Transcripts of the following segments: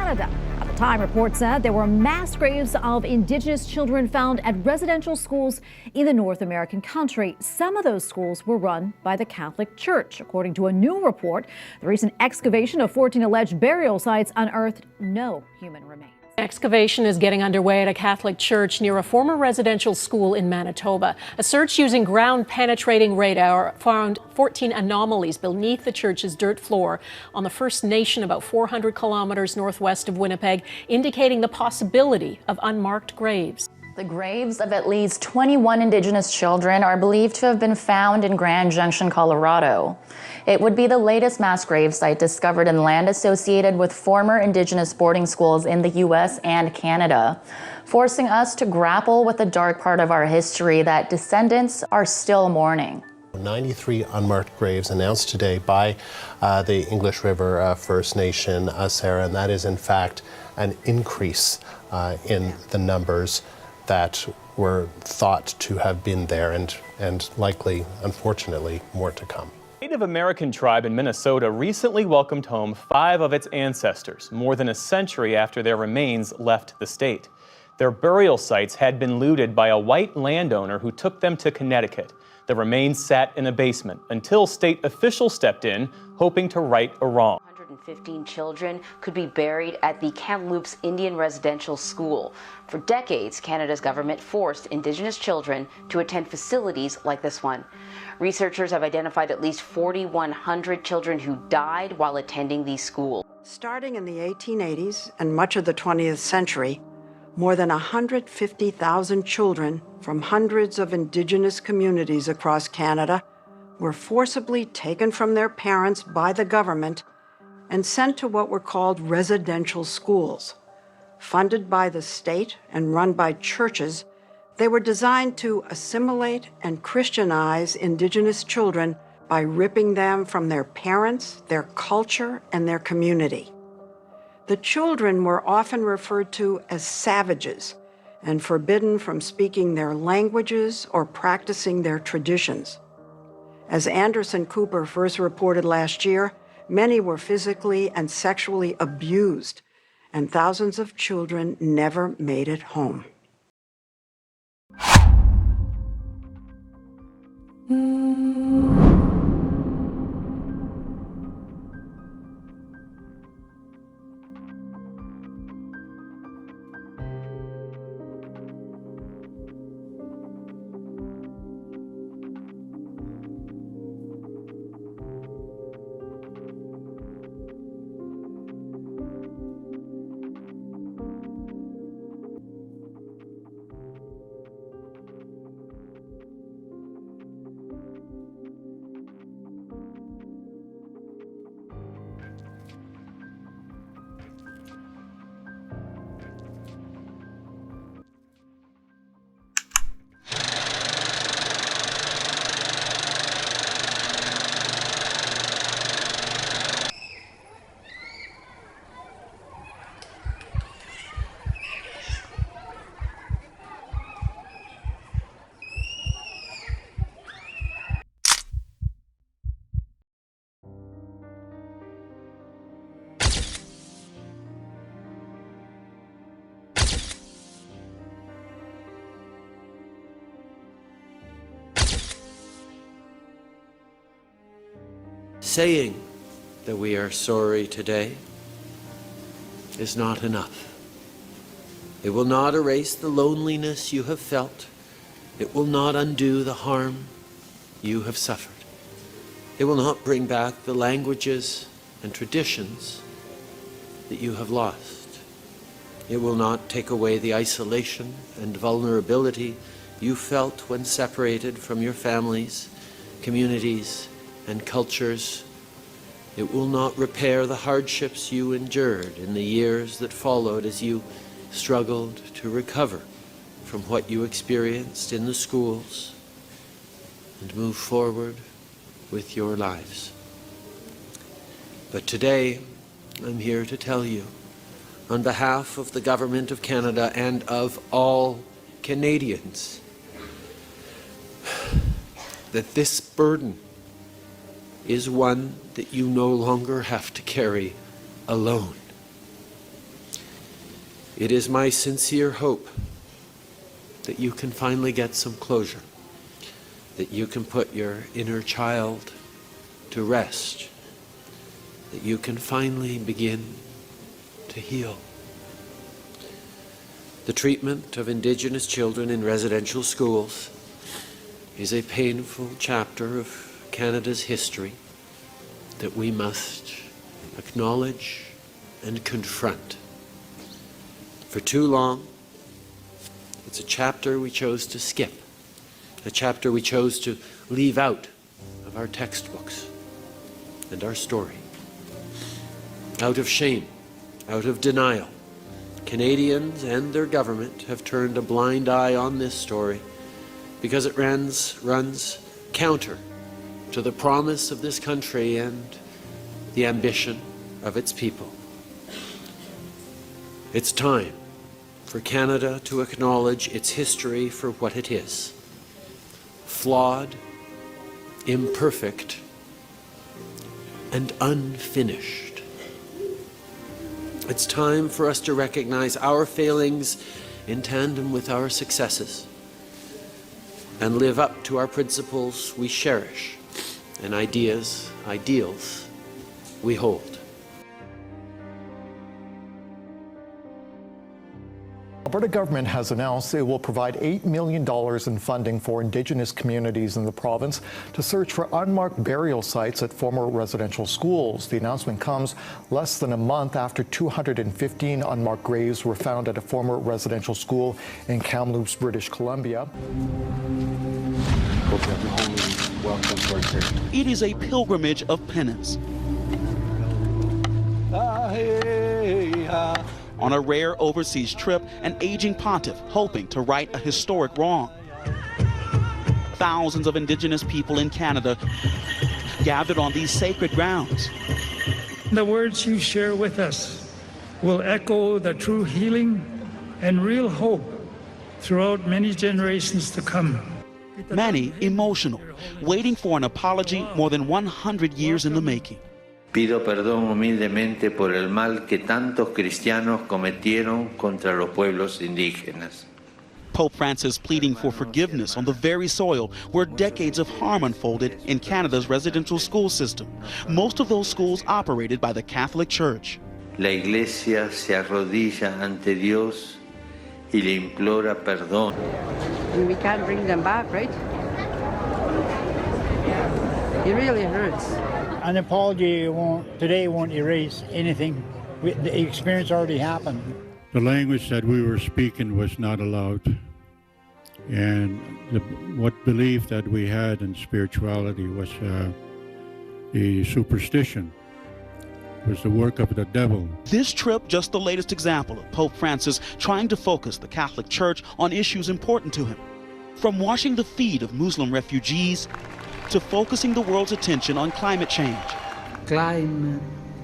Canada. At the time, reports said there were mass graves of Indigenous children found at residential schools in the North American country. Some of those schools were run by the Catholic Church. According to a new report, the recent excavation of 14 alleged burial sites unearthed no human remains. Excavation is getting underway at a Catholic church near a former residential school in Manitoba. A search using ground-penetrating radar found 14 anomalies beneath the church's dirt floor on the First Nation about 400 kilometers northwest of Winnipeg, indicating the possibility of unmarked graves. The graves of at least 21 Indigenous children are believed to have been found in Grand Junction, Colorado. It would be the latest mass grave site discovered in land associated with former Indigenous boarding schools in the U.S. and Canada, forcing us to grapple with the dark part of our history that descendants are still mourning. 93 unmarked graves announced today by the English River First Nation, Sarah, and that is in fact an increase in the numbers that were thought to have been there and likely, unfortunately, more to come. A Native American tribe in Minnesota recently welcomed home 5 of its ancestors, more than a century after their remains left the state. Their burial sites had been looted by a white landowner who took them to Connecticut. The remains sat in a basement until state officials stepped in, hoping to right a wrong. 115 children could be buried at the Kamloops Indian Residential School. For decades, Canada's government forced Indigenous children to attend facilities like this one. Researchers have identified at least 4,100 children who died while attending these schools. Starting in the 1880s and much of the 20th century, more than 150,000 children from hundreds of Indigenous communities across Canada were forcibly taken from their parents by the government and sent to what were called residential schools. Funded by the state and run by churches, they were designed to assimilate and Christianize Indigenous children by ripping them from their parents, their culture, and their community. The children were often referred to as savages and forbidden from speaking their languages or practicing their traditions. As Anderson Cooper first reported last year, many were physically and sexually abused, and thousands of children never made it home. Saying that we are sorry today is not enough. It will not erase the loneliness you have felt. It will not undo the harm you have suffered. It will not bring back the languages and traditions that you have lost. It will not take away the isolation and vulnerability you felt when separated from your families, communities, and cultures. It will not repair the hardships you endured in the years that followed as you struggled to recover from what you experienced in the schools and move forward with your lives. But today, I'm here to tell you, on behalf of the Government of Canada and of all Canadians, that this burden is one that you no longer have to carry alone. It is my sincere hope that you can finally get some closure, that you can put your inner child to rest, that you can finally begin to heal. The treatment of Indigenous children in residential schools is a painful chapter of Canada's history that we must acknowledge and confront. For too long, it's a chapter we chose to skip, a chapter we chose to leave out of our textbooks and our story. Out of shame, out of denial, Canadians and their government have turned a blind eye on this story because it runs counter to the promise of this country and the ambition of its people. It's time for Canada to acknowledge its history for what it is: flawed, imperfect, and unfinished. It's time for us to recognize our failings in tandem with our successes and live up to our principles we cherish and ideals we hold. Alberta government has announced it will provide $8 million in funding for Indigenous communities in the province to search for unmarked burial sites at former residential schools. The announcement comes less than a month after 215 unmarked graves were found at a former residential school in Kamloops, British Columbia. It is a pilgrimage of penance. On a rare overseas trip, an aging pontiff hoping to right a historic wrong. Thousands of Indigenous people in Canada gathered on these sacred grounds. The words you share with us will echo the true healing and real hope throughout many generations to come. Many emotional, waiting for an apology more than 100 years in the making. Pido perdón humildemente por el mal que tantos cristianos cometieron contra los pueblos indígenas. Pope Francis pleading for forgiveness on the very soil where decades of harm unfolded in Canada's residential school system, most of those schools operated by the Catholic Church. La Iglesia se arrodilla ante Dios y le implora perdón. And we can't bring them back, right? It really hurts. An apology today won't erase anything. The experience already happened. The language that we were speaking was not allowed. And what belief that we had in spirituality was a superstition, was the work of the devil. This trip, just the latest example of Pope Francis trying to focus the Catholic Church on issues important to him. From washing the feet of Muslim refugees to focusing the world's attention on climate change. Climate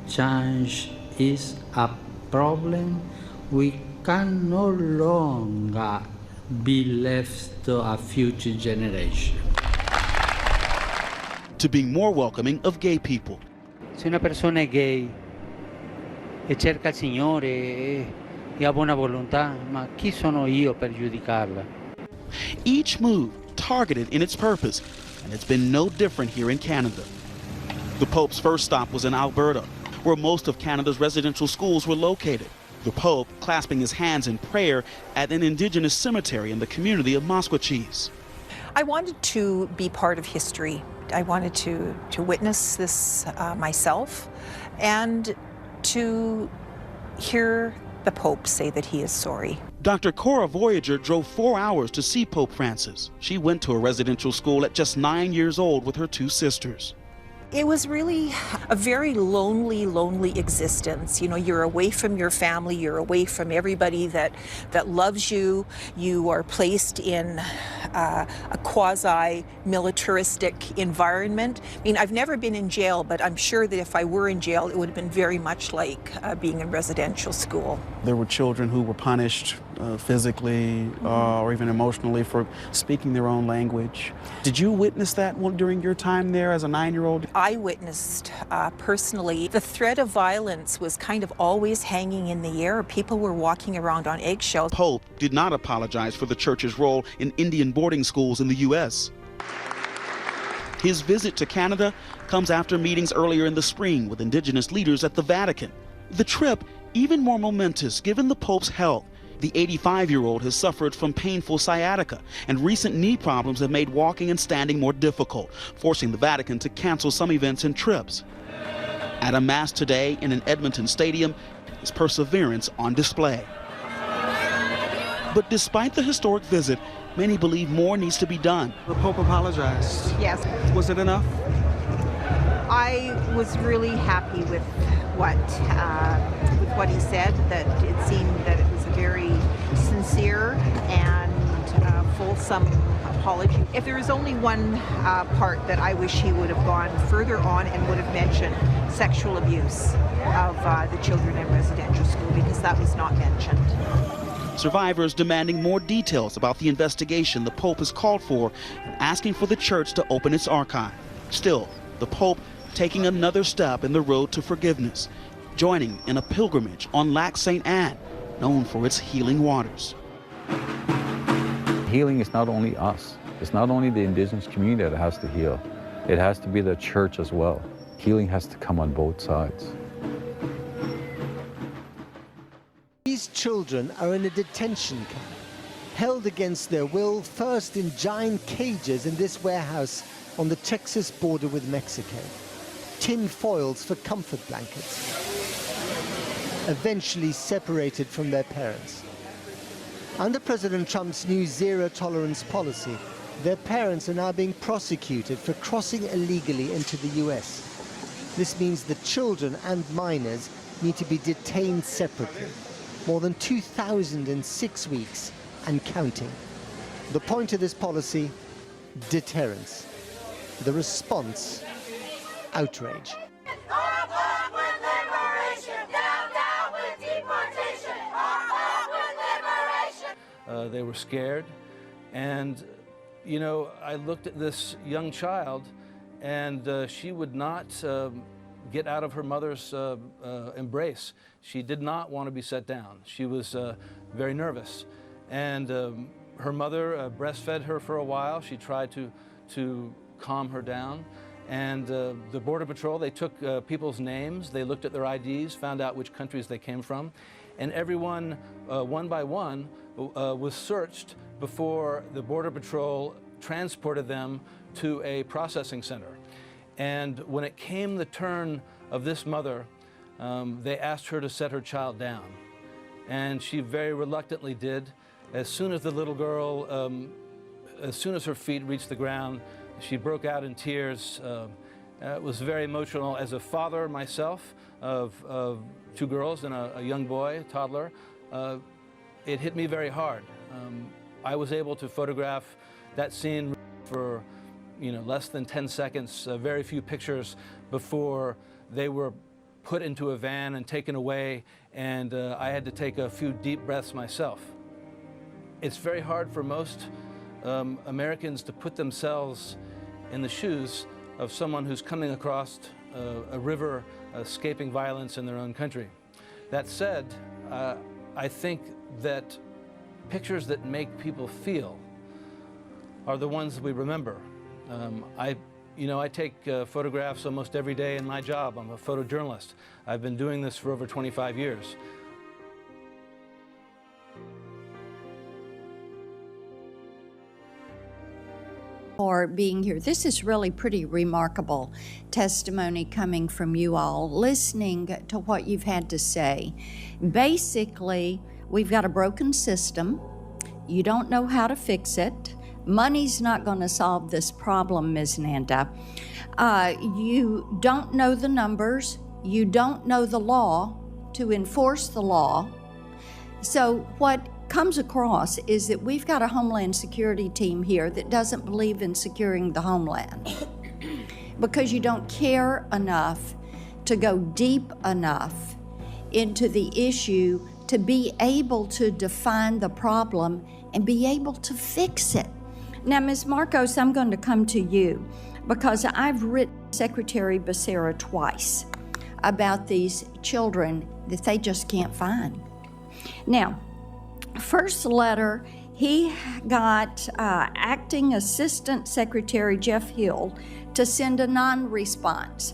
change is a problem we can no longer be left to a future generation. To being more welcoming of gay people. Se una persona è gay e cerca il Signore e ha buona volontà, ma chi sono io per giudicarla? Each move targeted in its purpose, and it's been no different here in Canada. The Pope's first stop was in Alberta, where most of Canada's residential schools were located. The Pope clasping his hands in prayer at an Indigenous cemetery in the community of Musqueam. I wanted to be part of history. I wanted to witness this myself and to hear the Pope say that he is sorry. Dr. Cora Voyager drove 4 hours to see Pope Francis. She went to a residential school at just 9 years old with her 2 sisters. It was really a very lonely existence. You know, you're away from your family, you're away from everybody that loves you. You are placed in a quasi-militaristic environment. I mean, I've never been in jail, but I'm sure that if I were in jail, it would have been very much like being in residential school. There were children who were punished physically or even emotionally for speaking their own language. Did you witness that during your time there as a 9-year-old? I witnessed personally, the threat of violence was kind of always hanging in the air. People were walking around on eggshells. Pope did not apologize for the church's role in Indian boarding schools in the U.S. His visit to Canada comes after meetings earlier in the spring with Indigenous leaders at the Vatican. The trip even more momentous given the Pope's health. The 85-year-old has suffered from painful sciatica, and recent knee problems have made walking and standing more difficult, forcing the Vatican to cancel some events and trips. At a Mass today in an Edmonton stadium, his perseverance on display. But despite the historic visit, many believe more needs to be done. The Pope apologized. Yes. Was it enough? I was really happy with what he said, that it seemed that it was a very sincere and fulsome apology. If there is only one part that I wish he would have gone further on and would have mentioned sexual abuse of the children in residential school, because that was not mentioned. Survivors demanding more details about the investigation the Pope has called for and asking for the church to open its archive. Still, the Pope taking another step in the road to forgiveness, joining in a pilgrimage on Lac St. Anne, known for its healing waters. Healing is not only us. It's not only the Indigenous community that has to heal. It has to be the church as well. Healing has to come on both sides. These children are in a detention camp, held against their will, first in giant cages in this warehouse on the Texas border with Mexico. Tin foils for comfort blankets. Eventually separated from their parents. Under President Trump's new zero-tolerance policy, their parents are now being prosecuted for crossing illegally into the US. This means the children and minors need to be detained separately. More than 2,000 in 6 weeks and counting. The point of this policy, deterrence. The response, outrage. They were scared, and you know, I looked at this young child, and she would not get out of her mother's embrace. She did not want to be set down. She was very nervous, and her mother breastfed her for a while. She tried to calm her down, and the Border Patrol, they took people's names, they looked at their IDs, found out which countries they came from, and everyone, one by one, was searched before the Border Patrol transported them to a processing center. And when it came the turn of this mother, they asked her to set her child down. And she very reluctantly did. As soon as the little girl, as soon as her feet reached the ground, she broke out in tears. It was very emotional. As a father myself of 2 girls and a young boy, a toddler, it hit me very hard. I was able to photograph that scene for less than 10 seconds, very few pictures before they were put into a van and taken away, and I had to take a few deep breaths myself. It's very hard for most Americans to put themselves in the shoes of someone who's coming across a river, escaping violence in their own country. That said, I think that pictures that make people feel are the ones that we remember. I take photographs almost every day in my job. I'm a photojournalist. I've been doing this for over 25 years. For being here. This is really pretty remarkable testimony coming from you all, listening to what you've had to say. Basically, we've got a broken system. You don't know how to fix it. Money's not going to solve this problem, Ms. Nanda. You don't know the numbers. You don't know the law to enforce the law. So what comes across is that we've got a Homeland Security team here that doesn't believe in securing the homeland because you don't care enough to go deep enough into the issue to be able to define the problem and be able to fix it. Now, Ms. Marcos, I'm going to come to you. because I've written Secretary Becerra twice about these children that they just can't find. Now, first letter, he got Acting Assistant Secretary Jeff Hill to send a non-response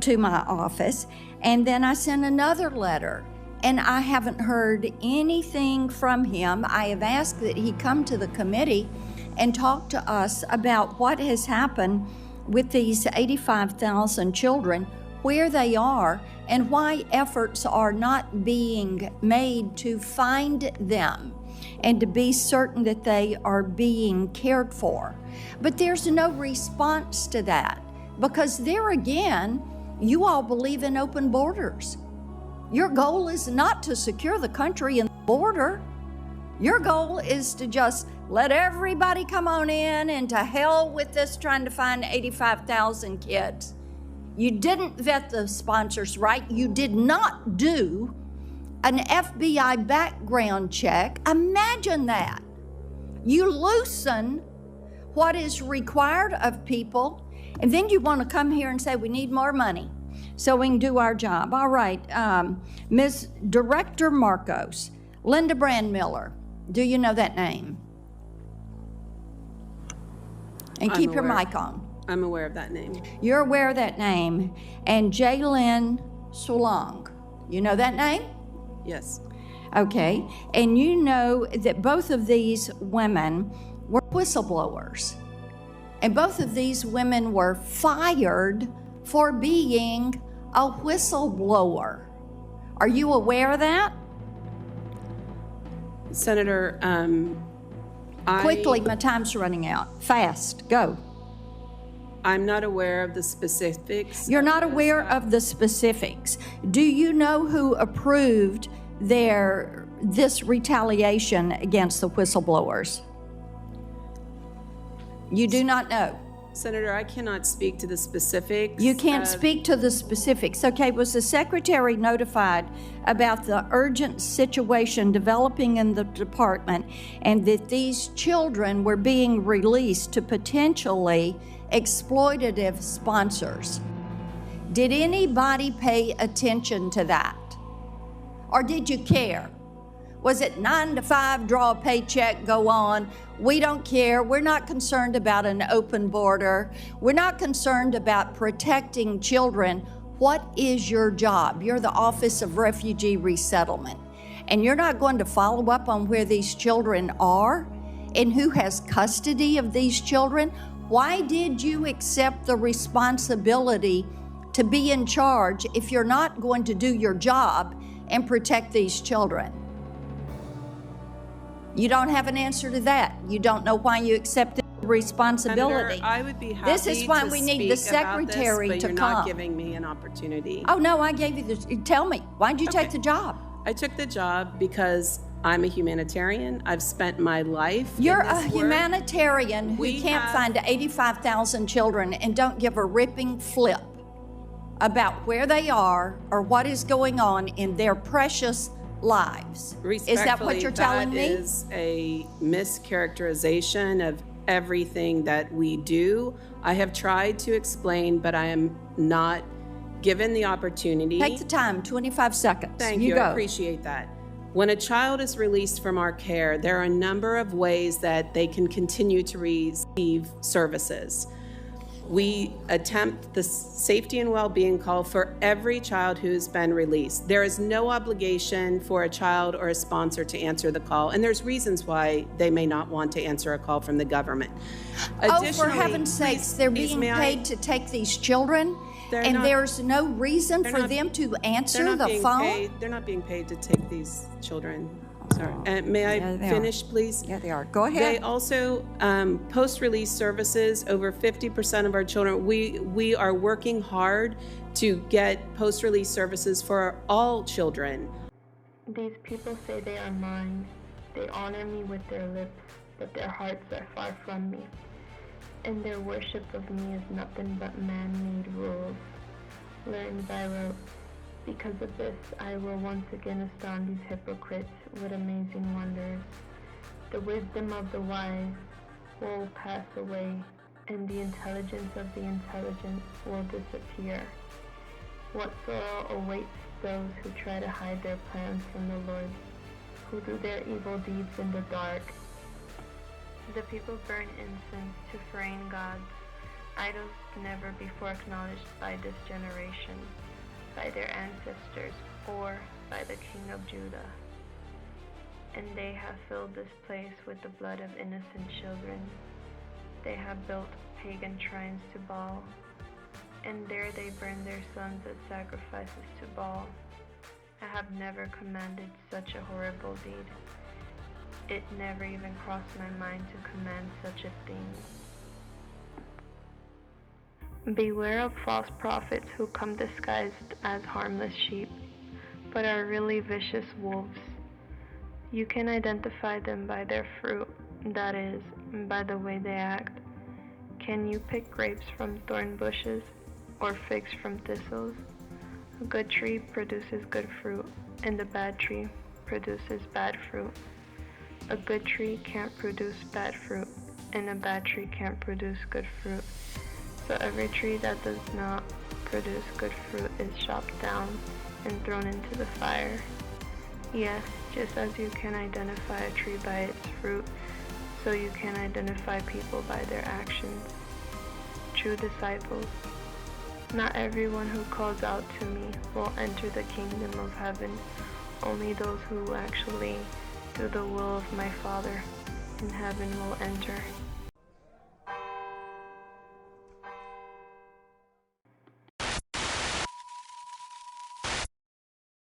to my office, and then I sent another letter, and I haven't heard anything from him. I have asked that he come to the committee and talk to us about what has happened with these 85,000 children, where they are, and why efforts are not being made to find them and to be certain that they are being cared for. But there's no response to that, because there again, you all believe in open borders. Your goal is not to secure the country and the border. Your goal is to just let everybody come on in, and to hell with this trying to find 85,000 kids. You didn't vet the sponsors right. You did not do an FBI background check. Imagine that. You loosen what is required of people, and then you want to come here and say we need more money so we can do our job. All right, Ms. Director Marcos, Linda Brandmiller, do you know that name? And keep your mic on. I'm aware of that name. You're aware of that name. And Jaylyn Solong, you know that name? Yes. Okay, and you know that both of these women were whistleblowers. And both of these women were fired for being a whistleblower. Are you aware of that? Senator, Quickly, my time's running out. Fast, go. I'm not aware of the specifics. You're not aware of the specifics. Do you know who approved this retaliation against the whistleblowers? You do not know. Senator, I cannot speak to the specifics. You can't speak to the specifics. Okay, was the secretary notified about the urgent situation developing in the department and that these children were being released to potentially exploitative sponsors? Did anybody pay attention to that? Or did you care? Was it 9 to 5, draw a paycheck, go on? We don't care. We're not concerned about an open border. We're not concerned about protecting children. What is your job? You're the Office of Refugee Resettlement. And you're not going to follow up on where these children are and who has custody of these children? Why did you accept the responsibility to be in charge if you're not going to do your job and protect these children? You don't have an answer to that. You don't know why you accepted the responsibility. Senator, I would be happy This is why to we need the speak about this, secretary but to you're come. not giving me an opportunity. Oh, no, I gave you the, tell me, why'd you take the job? I took the job because I'm a humanitarian. I've spent my life You're in a this work. humanitarian who can't find 85,000 children and don't give a ripping flip about where they are or what is going on in their precious lives. Is that what you're telling me? That is a mischaracterization of everything that we do. I have tried to explain, but I am not given the opportunity. Take the time, 25 seconds. Thank you. Go. I appreciate that. When a child is released from our care, there are a number of ways that they can continue to receive services. We attempt the safety and well-being call for every child who's been released. There is no obligation for a child or a sponsor to answer the call, and there's reasons why they may not want to answer a call from the government. Oh, for heaven's sakes, they're being paid to take these children, and there's no reason for them to answer the phone? They're not being paid to take these children. Sorry. May I finish, please? Yeah, they are. Go ahead. They also, post-release services, over 50% of our children, we are working hard to get post-release services for all children. These people say they are mine. They honor me with their lips, but their hearts are far from me. And their worship of me is nothing but man-made rules, learned by rote. Because of this, I will once again astound these hypocrites with amazing wonders. The wisdom of the wise will pass away, and the intelligence of the intelligent will disappear. What sorrow awaits those who try to hide their plans from the Lord, who do their evil deeds in the dark. The people burn incense to foreign gods, idols never before acknowledged by this generation, by their ancestors, or by the King of Judah. And they have filled this place with the blood of innocent children. They have built pagan shrines to Baal, and there they burn their sons as sacrifices to Baal. I have never commanded such a horrible deed. It never even crossed my mind to command such a thing. Beware of false prophets who come disguised as harmless sheep, but are really vicious wolves. You can identify them by their fruit, that is, by the way they act. Can you pick grapes from thorn bushes, or figs from thistles? A good tree produces good fruit, and a bad tree produces bad fruit. A good tree can't produce bad fruit, and a bad tree can't produce good fruit. So every tree that does not produce good fruit is chopped down and thrown into the fire. Yes, just as you can identify a tree by its fruit, so you can identify people by their actions. True disciples. Not everyone who calls out to me will enter the kingdom of heaven, only those who actually do the will of my Father in heaven will enter.